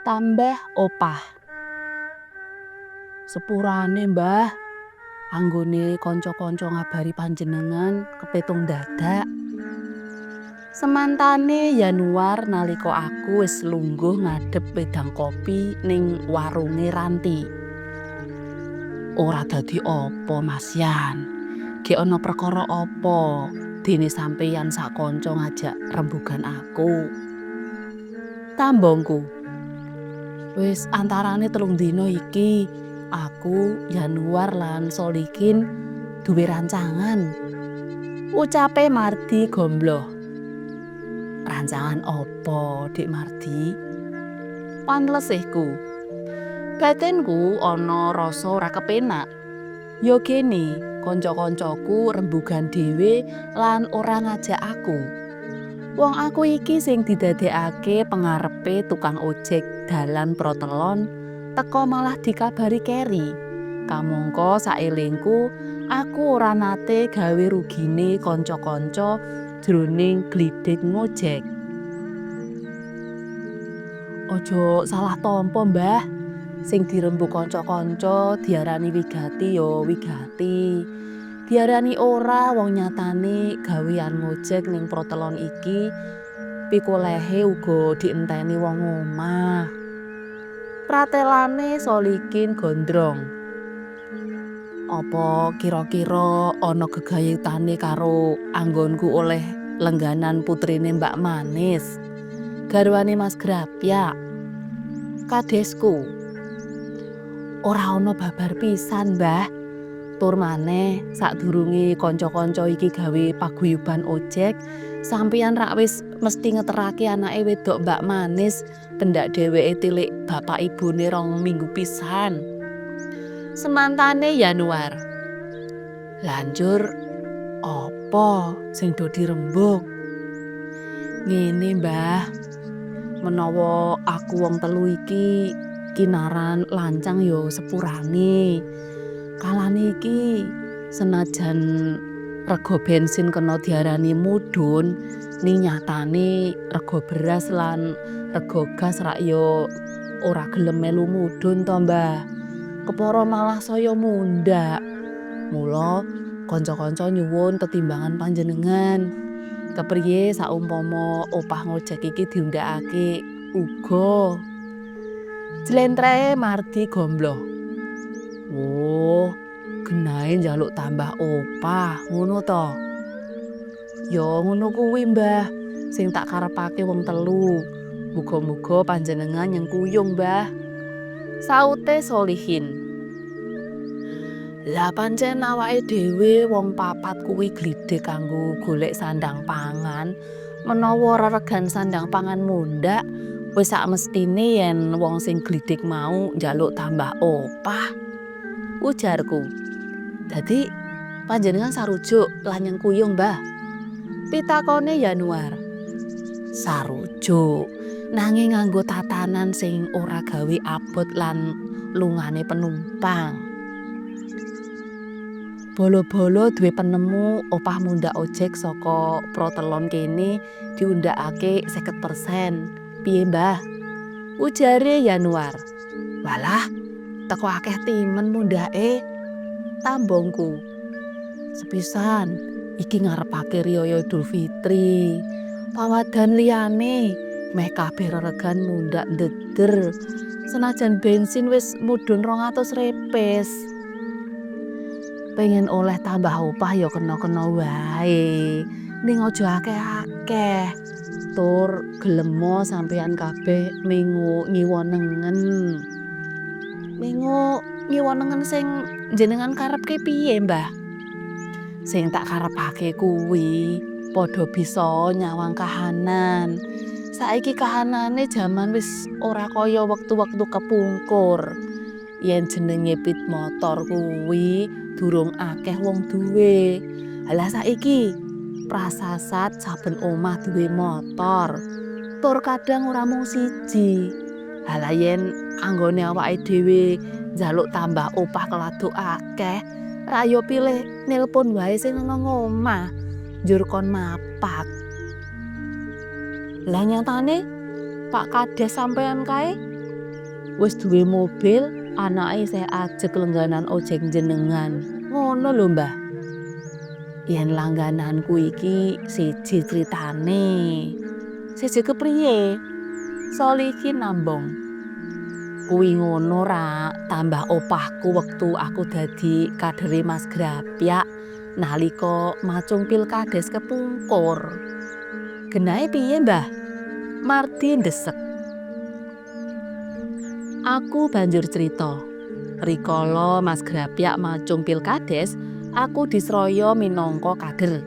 tambah opah. Sepurane Mbah, anggone kanca-kanca ngabari panjenengan kepetung dadak. Semantane Januar nalika aku wis lungguh ngadhep wedang kopi ning warunge Ranti. Ora dadi apa Mas Yan. Gek ana perkara apa dene sampeyan sak kanca ngajak rembugan aku. Tambongku. Wis antarane 3 dina iki aku, Januar lan Solikin duwe rancangan. Ucape Mardi gombloh. Rancangan apa, Dik Mardi? Panlesihku. Batinku ana rasa ora kepenak. Ya kene, kanca-kancaku rembugan dhewe lan ora ngajak aku. Wong aku iki sing didadekake pengarepe tukang ojek dalan Protelon teko malah dikabari keri. Kamangka saelingku aku ora nate gawe rugine kanca-kanca jroning glidhik ngojek. Ojo salah tampa Mbah, sing dirembug kanca-kanca diarani wigati ya wigati. Diarani ora wong nyatane gawean ngojek ning Protelon iki pikolehe uga dienteni wong omah. Pratelane Solikin gondrong. Apa kira-kira ana gegayutane karo anggonku oleh lengganan putrine Mbak Manis, garwane Mas Grapyak? Kadesku. Ora ana babar pisan, Mbah. Tur maneh sadurunge kanca-kanca iki gawe paguyuban ojek, sampeyan rak wis mesti ngeterake anake wedok Mbak Manis pendak dheweke tilik bapak ibune 2 minggu pisan. Semantane Januar. Lanjur apa sing do dirembug? Ngene Mbah, menawa aku wong telu iki kinaran lancang ya sepurane. Kalane iki senajan rega bensin kena diarani mudhun, ning nyatane rega beras lan rega gas rak ya ora gelem melu mudhun to Mbah. Kepara malah saya mundhak. Mula kanca-kanca nyuwun tetimbangan panjenengan. Kepriye saumpama opah ngojek iki diundhakake uga. Jlentrehe Mardi gombloh. Oh, genahe njaluk tambah opah, ngono to? Ya ngono kuwi Mbah, sing tak karepake wong telu. Muga-muga panjenengan nyengkuyung Mbah. Saute Solihin. Lah pancen awake dhewe wong 4 kuwi glidhik kanggo golek sandang pangan. Menawa reregan sandang pangan mundhak, wis sak mestine yen wong sing glidhik mau njaluk tambah opah. Ujarku. Dadi panjenengan sarujuk lan nyengkuyung Mbah? Pitakone Januar. Sarujuk, nanging nganggo tatanan sing ora gawe abot lan lungane penumpang. Bolo-bolo duwe penemu opah mundhak ojek saka Protelon kene diundhakake 50%. Piye Mbah? Ujare Januar. Walah, teko akeh timen mundhake. Tambongku. Sepisan iki ngarepake riyaya Idul Fitri. Pawadan liyane meh kabeh reregan mundhak ndeder. Senajan bensin wis mudhun 200 repes. Pengen oleh tambah opah ya kena-kena wae. Ning aja akeh-akeh. Tur gelemo sampeyan kabeh mengu ngiwonengen. Mengu ngiwonengen sing jenengan karepke piye, Mbah? Sing tak karepake kuwi padha bisa nyawang kahanan. Saiki kahanane jaman wis ora kaya wektu-wektu kepungkur. Yen jenenge pit motor kuwi durung akeh wong duwe. Halah saiki prasasat saben omah duwe motor. Tur kadang ora mung siji. Halah yen anggone awake dhewe njaluk tambah opah keladuk akeh, ra yo pilih nelpon wae sing nang omah. Njur kon mapak. Lah nyatane Pak Kades sampean kae Wis duwe mobil, anake isih ajeg lengganan ojek jenengan. Ngono lho, Mbah. Yen langgananku iki siji critane. Siji kepriye? Solihin nambung. Kuwi ngono ra, tambah opahku wektu aku dadi kadere Mas Grapyak nalika macung pilkades kepungkur. Genahe piye, Mbah? Mardi ndesek. Aku banjur cerita. Rikala Mas Grapyak macung pilkades, aku disroyo minangka kader.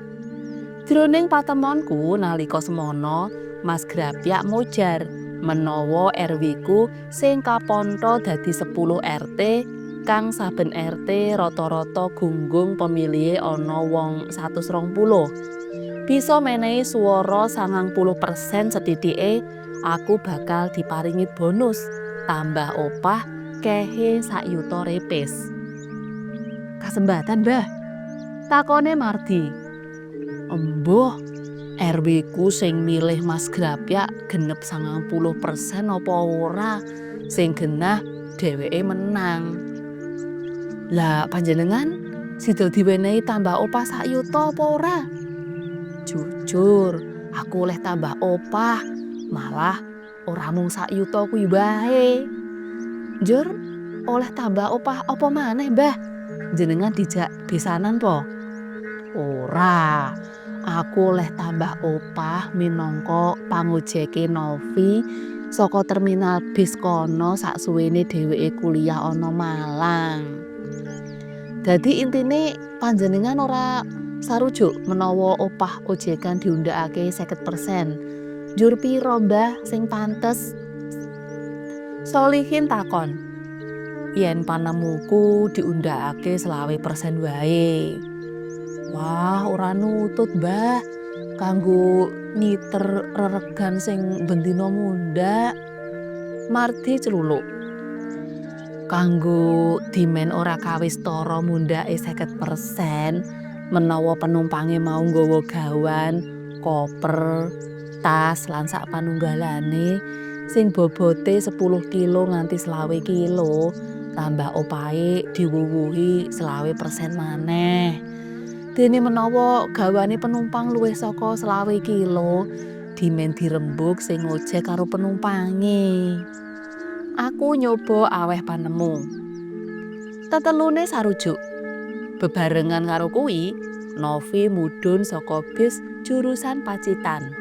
Jroning patemonku nalika semono, Mas Grapyak mujar menawa RW-ku sing kapantha dadi 10 RT kang saben RT rata-rata gunggung pemilihe ana wong 120. Bisa menehi swara 90% setithike, aku bakal diparingi bonus tambah opah kehe 1 yuta repes. Kasembatan, Mbah? Takone Mardi. Embuh, RW-ku sing milih Mas Grapyak genep 90% apa ora? Sing genah dheweke menang. Lah panjenengan sida diwenehi tambah opah 1 yuta apa ora? Jujur, aku oleh tambah opah, malah ora mung 1 yuta kuwi wae. Njur oleh tambah opah apa maneh, Mbah? Jenengan dijak besanan po? Ora. Aku oleh tambah opah minangka pangojeke Novi saka terminal bis kono saksuwene dheweke kuliah ana Malang. Dadi intine panjenengan ora sarujuk menawa opah ojekan diundhakake 50%. Njur pira, Mbah, sing pantes? Solihin takon. Yen panemuku diundhakake 20% wae. Wah, ora nutut, Mbah. Kanggo nyiter reregan sing bendina mundhak. Mardi celuluk. Kanggo dimen ora kawistara mundhake 50%, menawa penumpange mau nggawa gawan, koper, tas lan sak panunggalane sing bobote 10 kilo nganti 20 kilo, tambah opahe diwuwuhi 20% maneh. Dene menawa gawane penumpang luwih saka 20 kilo, dimen dirembug sing ngojek karo penumpange. Aku nyoba aweh panemu. Tetelune sarujuk. Bebarengan karo kuwi, Novi mudhun saka bis jurusan Pacitan.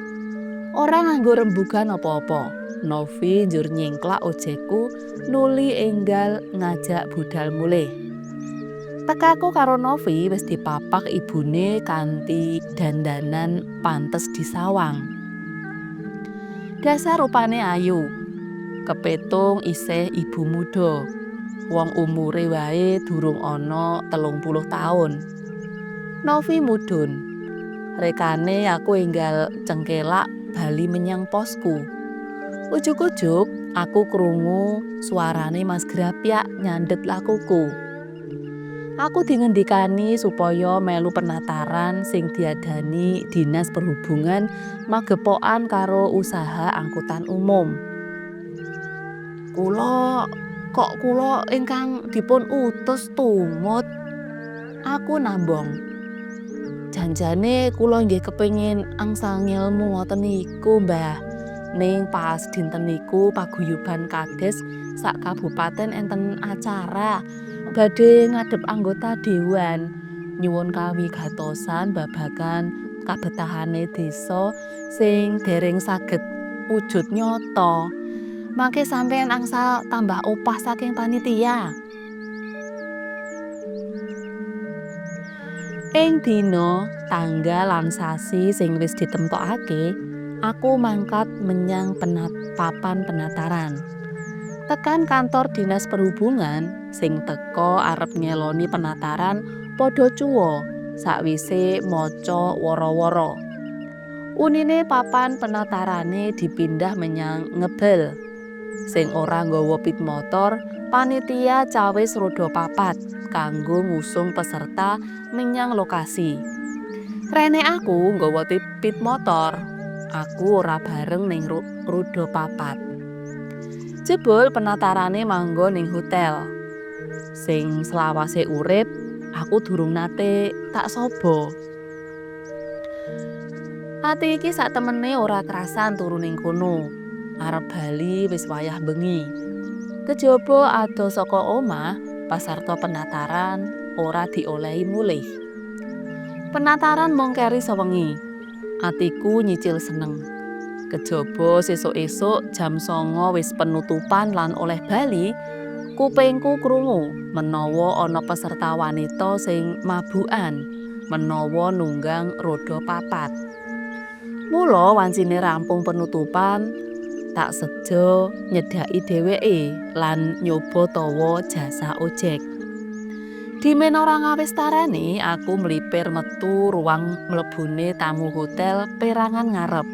Ora nganggo rembugan apa-apa. Novi njur nyingklak ojekku nuli enggal ngajak budal mulih. Tekaku karo Novi wis dipapak ibune kanthi dandanan pantes disawang. Dasar rupane ayu. Kepetung isih ibu muda. Wong umure wae durung ana 30 taun. Novi mudhun. Rekane aku enggal cengkelak bali menyang posku. Ujug-ujug aku krungu suarane Mas Grapyak nyandhet lakuku. Aku dingendikani supaya melu penataran sing diadani Dinas Perhubungan magepokan karo usaha angkutan umum. Kula ingkang dipun utus tumut. Aku nambung. Janjane kula nggih kepengin angsal ngilmu ngoten niku, Mbah. Ning pas dinten niku paguyuban kades sak kabupaten enten acara badhe ngadhep anggota dewan nyuwun kawigatosan babagan kabetahane desa sing dereng saged wujud nyata. Mangke sampeyan angsal tambah opah saking panitia. Ing dina, tanggal lan sasi sing wis ditemtokake, aku mangkat menyang papan penataran. Tekan kantor Dinas Perhubungan sing teka arep ngeloni penataran padha cuwa sakwise maca wara-wara. Unine papan penatarane dipindah menyang ngebel. Sing ora nggawa pit motor, panitia cawis roda 4 kanggo ngusung peserta menyang lokasi. Rene aku nggawa pit motor. Aku ora bareng ning roda 4. Jebul penatarane manggon ning hotel. Sing selawase urip, aku durung nate tak sobo. Ati iki sak temene ora kerasan turu ning kono. Arep bali wis wayah bengi. Kejaba ado saka omah, pasarta penataran ora diolehi mulih. Penataran mung keri sewengi. Atiku nyicil seneng. Kejaba sesuk-esuk jam 09.00 wis penutupan lan oleh bali, kupingku krungu menawa ana peserta wanita sing mabukan menawa nunggang roda papat. Mula wancine rampung penutupan, tak sejo nyedhaki dheweke lan nyoba tawa jasa ojek. Dimen ora ngawis tarani, aku mlipir metu ruang mlebune tamu hotel perangan ngarep.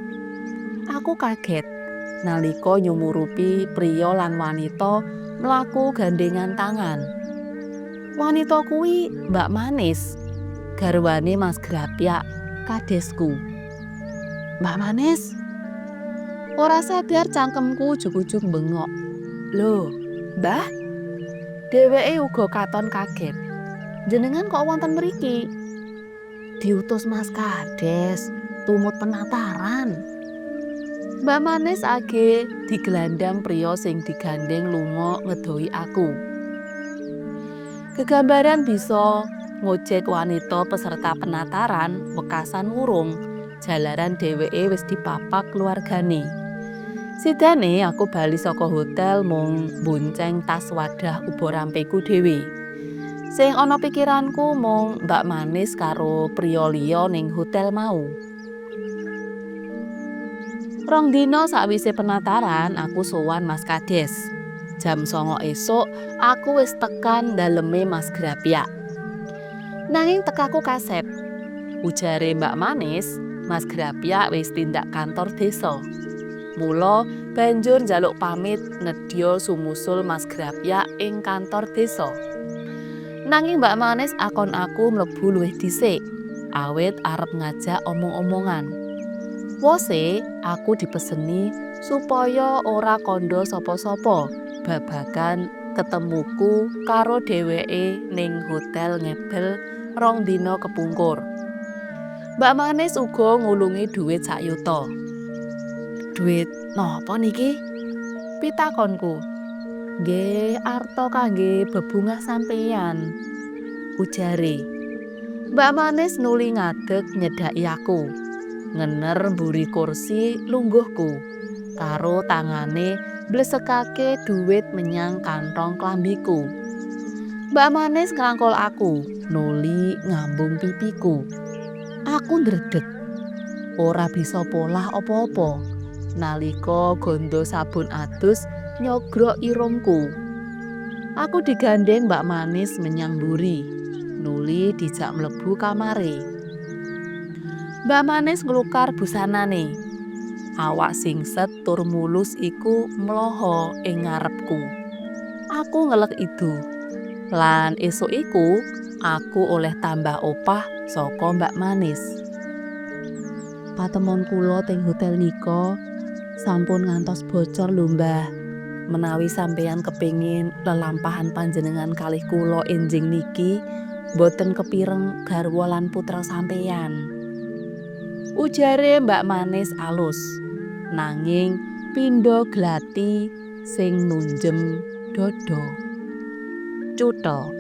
Aku kaget nalika nyumurupi priya lan wanita mlaku gandengan tangan. Wanita kuwi Mbak Manis, garwane Mas Grapyak, kadesku. Mbak Manis? Ora sadar cangkemku ujug-ujug bengok. Loh, Mbah? Dheweke uga katon kaget. Jenengan kok wonten mriki? Diutus Mas Kades, tumut penataran. Mbak Manis age digelandang priya sing digandeng lunga ngedohi aku. Kegambaran bisa ngojek wanita peserta penataran wekasan wurung, jalaran dheweke wis dipapak keluargane. Sidane aku bali saka hotel mung bonceng tas wadah uba rampeku dhewe. Sing ana pikiranku mung Mbak Manis karo priya liya ning hotel mau. Rong dina sakwise penataran aku sowan Mas Kades. Jam 09.00 esuk aku wis tekan daleme Mas Grapyak. Nanging tekaku kasep. Ujare Mbak Manis, Mas Grapyak wis tindak kantor desa. Mula banjur njaluk pamit nedya sumusul Mas Grapyak ing kantor desa. Nanging Mbak Manis akon aku mlebu luwih dhisik, awit arep ngajak omong-omongan. Wose aku dipeseni supaya ora kandha sapa-sapa babagan ketemuku karo dheweke ning hotel Ngebel 2 dina kepungkur. Mbak Manis uga ngulungi dhuwit 1 yuta. Dhuwit napa niki? Pitakonku. Nggih, arta kangge bebungah sampeyan, ujare. Mbak Manis nuli ngadeg nyedhaki aku. Ngener mburi kursi lungguhku, karo tangane blesekake dhuwit menyang kantong klambiku. Mbak Manis ngrangkul aku, nuli ngambung pipiku. Aku ndredeg, ora bisa polah apa-apa nalika gondo sabun adus nyogrok irungku. Aku digandeng Mbak Manis menyang mburi, nuli dijak mlebu kamare. Mbak Manis nglukar busanane. Awak singset tur mulus iku mloho ing ngarepku. Aku ngelek idu. Lan esuk iku aku oleh tambah opah saka Mbak Manis. Patemon kula teng hotel nika sampun ngantos bocor lho Mbah. Menawi sampeyan kepingin lelampahan panjenengan kalih kula enjing niki, boten kepireng garwa lan putra sampeyan. Ujare Mbak Manis alus, nanging pindha glati sing nunjem dada. Cutha.